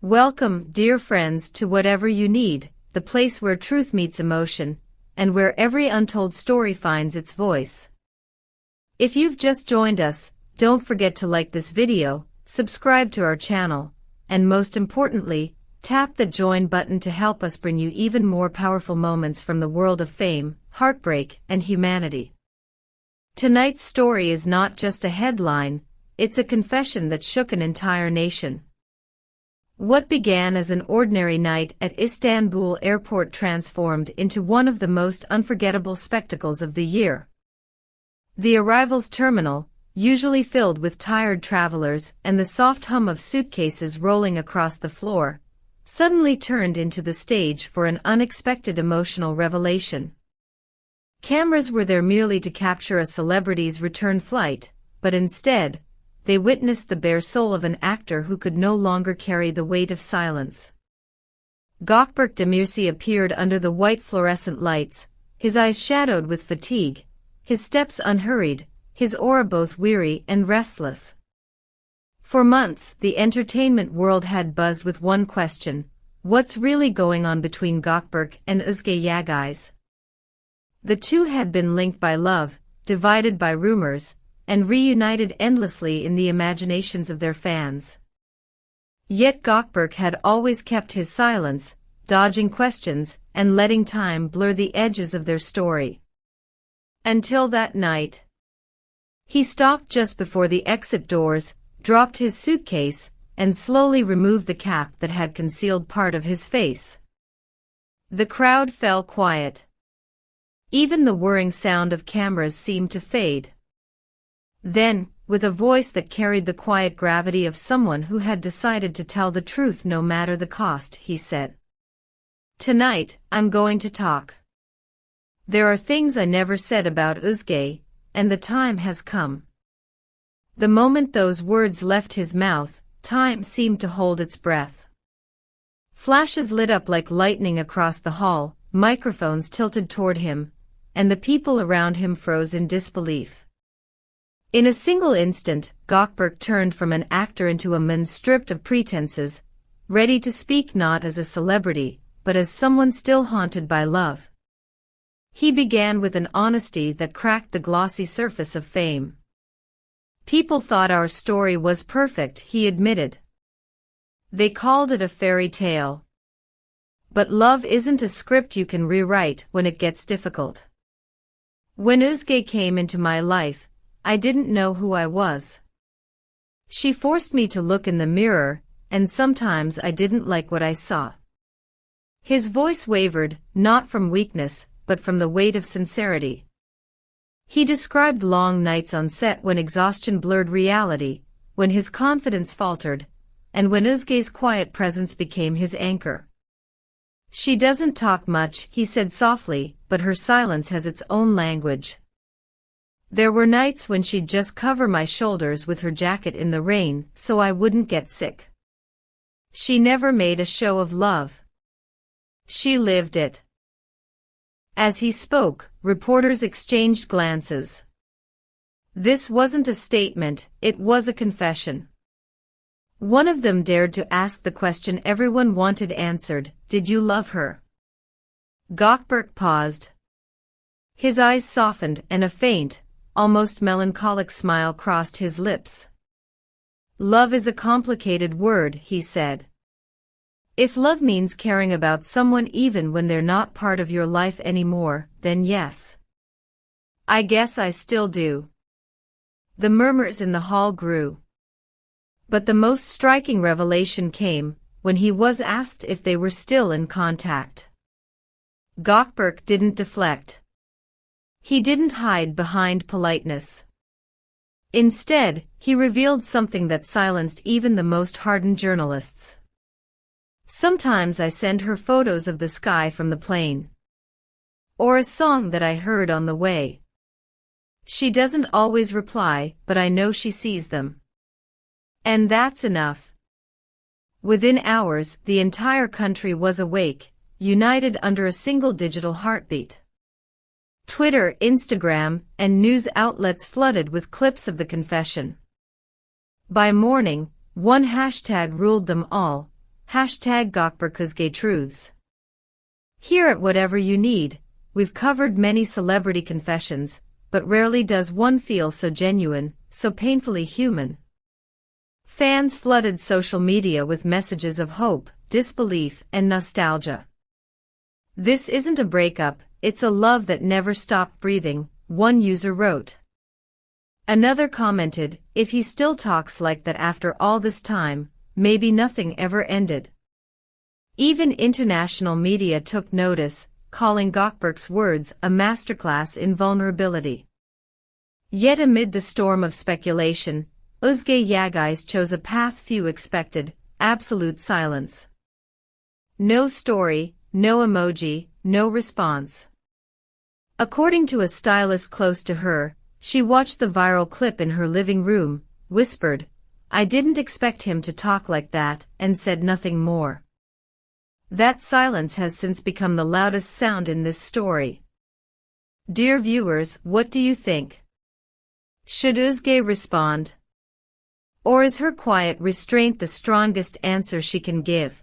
Welcome, dear friends, to Whatever You Need, the place where truth meets emotion, and where every untold story finds its voice. If you've just joined us, don't forget to like this video, subscribe to our channel, and most importantly, tap the join button to help us bring you even more powerful moments from the world of fame, heartbreak, and humanity. Tonight's story is not just a headline, it's a confession that shook an entire nation. What began as an ordinary night at Istanbul airport transformed into one of the most unforgettable spectacles of the year. The arrivals terminal, usually filled with tired travelers and the soft hum of suitcases rolling across the floor, suddenly turned into the stage for an unexpected emotional revelation. Cameras were there merely to capture a celebrity's return flight, but instead, they witnessed the bare soul of an actor who could no longer carry the weight of silence. Gökberk Demirci appeared under the white fluorescent lights, his eyes shadowed with fatigue, his steps unhurried, his aura both weary and restless. For months, the entertainment world had buzzed with one question: what's really going on between Gökberk and Özge Yağız? The two had been linked by love, divided by rumors, and reunited endlessly in the imaginations of their fans. Yet Gökberk had always kept his silence, dodging questions and letting time blur the edges of their story. Until that night. He stopped just before the exit doors, dropped his suitcase, and slowly removed the cap that had concealed part of his face. The crowd fell quiet. Even the whirring sound of cameras seemed to fade. Then, with a voice that carried the quiet gravity of someone who had decided to tell the truth no matter the cost, he said, "Tonight, I'm going to talk. There are things I never said about Özge, and the time has come." The moment those words left his mouth, time seemed to hold its breath. Flashes lit up like lightning across the hall, microphones tilted toward him, and the people around him froze in disbelief. In a single instant, Gökberk turned from an actor into a man stripped of pretenses, ready to speak not as a celebrity, but as someone still haunted by love. He began with an honesty that cracked the glossy surface of fame. "People thought our story was perfect," he admitted. "They called it a fairy tale. But love isn't a script you can rewrite when it gets difficult. When Özge came into my life, I didn't know who I was. She forced me to look in the mirror, and sometimes I didn't like what I saw." His voice wavered, not from weakness, but from the weight of sincerity. He described long nights on set when exhaustion blurred reality, when his confidence faltered, and when Özge's quiet presence became his anchor. "She doesn't talk much," he said softly, "but her silence has its own language. There were nights when she'd just cover my shoulders with her jacket in the rain so I wouldn't get sick. She never made a show of love. She lived it." As he spoke, reporters exchanged glances. This wasn't a statement, it was a confession. One of them dared to ask the question everyone wanted answered: "Did you love her?" Gökberk paused. His eyes softened and a faint, almost melancholic smile crossed his lips. "Love is a complicated word," he said. "If love means caring about someone even when they're not part of your life anymore, then yes. I guess I still do." The murmurs in the hall grew. But the most striking revelation came when he was asked if they were still in contact. Gökberk didn't deflect. He didn't hide behind politeness. Instead, he revealed something that silenced even the most hardened journalists. "Sometimes I send her photos of the sky from the plane. Or a song that I heard on the way. She doesn't always reply, but I know she sees them. And that's enough." Within hours, the entire country was awake, united under a single digital heartbeat. Twitter, Instagram, and news outlets flooded with clips of the confession. By morning, one hashtag ruled them all: #Gökberk Truths. Here at Whatever You Need, we've covered many celebrity confessions, but rarely does one feel so genuine, so painfully human. Fans flooded social media with messages of hope, disbelief, and nostalgia. "This isn't a breakup, it's a love that never stopped breathing," one user wrote. Another commented, "If he still talks like that after all this time, maybe nothing ever ended." Even international media took notice, calling Gökberk's words a masterclass in vulnerability. Yet amid the storm of speculation, Özge Yağız chose a path few expected: absolute silence. No story, no emoji, no response. According to a stylist close to her, she watched the viral clip in her living room, whispered, "I didn't expect him to talk like that," and said nothing more. That silence has since become the loudest sound in this story. Dear viewers, what do you think? Should Özge respond? Or is her quiet restraint the strongest answer she can give?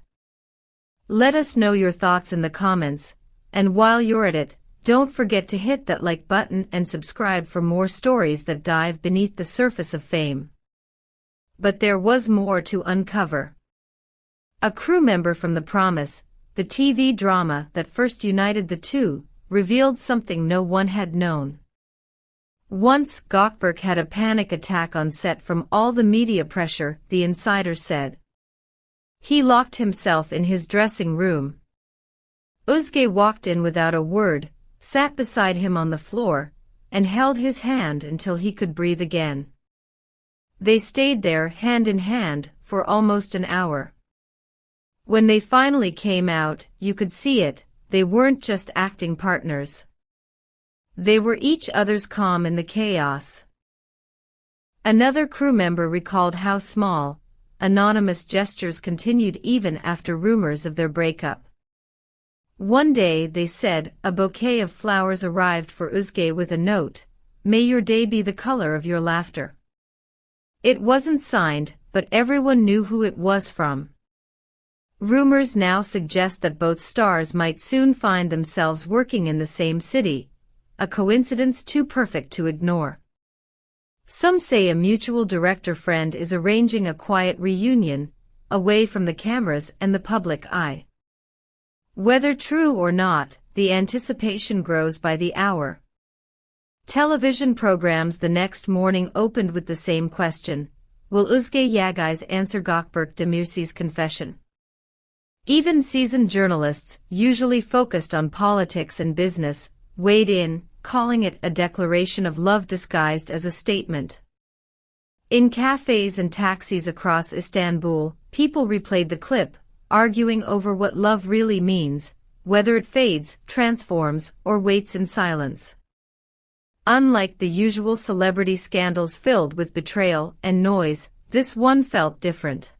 Let us know your thoughts in the comments, and while you're at it, don't forget to hit that like button and subscribe for more stories that dive beneath the surface of fame. But there was more to uncover. A crew member from The Promise, the TV drama that first united the two, revealed something no one had known. Once, Gökberk had a panic attack on set from all the media pressure, the insider said. He locked himself in his dressing room. Özge walked in without a word, sat beside him on the floor, and held his hand until he could breathe again. They stayed there hand in hand for almost an hour. When they finally came out, you could see it, they weren't just acting partners. They were each other's calm in the chaos. Another crew member recalled how small, anonymous gestures continued even after rumors of their breakup. One day, they said, a bouquet of flowers arrived for Özge with a note, "May your day be the color of your laughter." It wasn't signed, but everyone knew who it was from. Rumors now suggest that both stars might soon find themselves working in the same city, a coincidence too perfect to ignore. Some say a mutual director friend is arranging a quiet reunion, away from the cameras and the public eye. Whether true or not, the anticipation grows by the hour. Television programs the next morning opened with the same question: will Özge Yağız answer Gökberk Demirci's confession? Even seasoned journalists, usually focused on politics and business, weighed in, calling it a declaration of love disguised as a statement. In cafes and taxis across Istanbul, people replayed the clip, arguing over what love really means, whether it fades, transforms, or waits in silence. Unlike the usual celebrity scandals filled with betrayal and noise, this one felt different.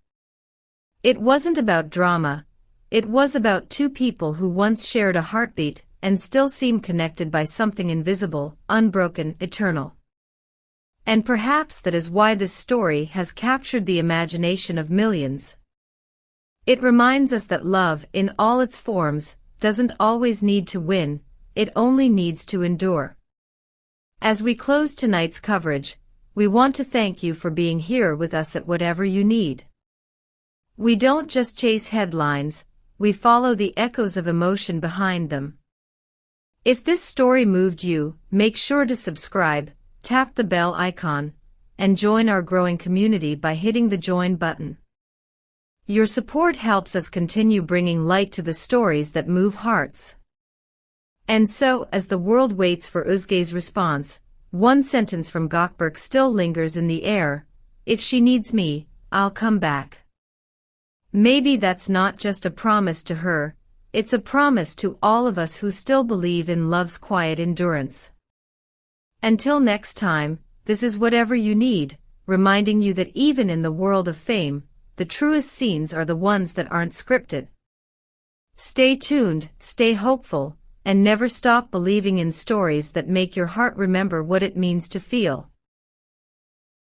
It wasn't about drama, it was about two people who once shared a heartbeat and still seem connected by something invisible, unbroken, eternal. And perhaps that is why this story has captured the imagination of millions. It reminds us that love, in all its forms, doesn't always need to win, it only needs to endure. As we close tonight's coverage, we want to thank you for being here with us at Whatever You Need. We don't just chase headlines, we follow the echoes of emotion behind them. If this story moved you, make sure to subscribe, tap the bell icon, and join our growing community by hitting the join button. Your support helps us continue bringing light to the stories that move hearts. And so, as the world waits for Özge's response, one sentence from Gökberk still lingers in the air: if she needs me, I'll come back. Maybe that's not just a promise to her, it's a promise to all of us who still believe in love's quiet endurance. Until next time, this is Whatever You Need, reminding you that even in the world of fame, the truest scenes are the ones that aren't scripted. Stay tuned, stay hopeful, and never stop believing in stories that make your heart remember what it means to feel.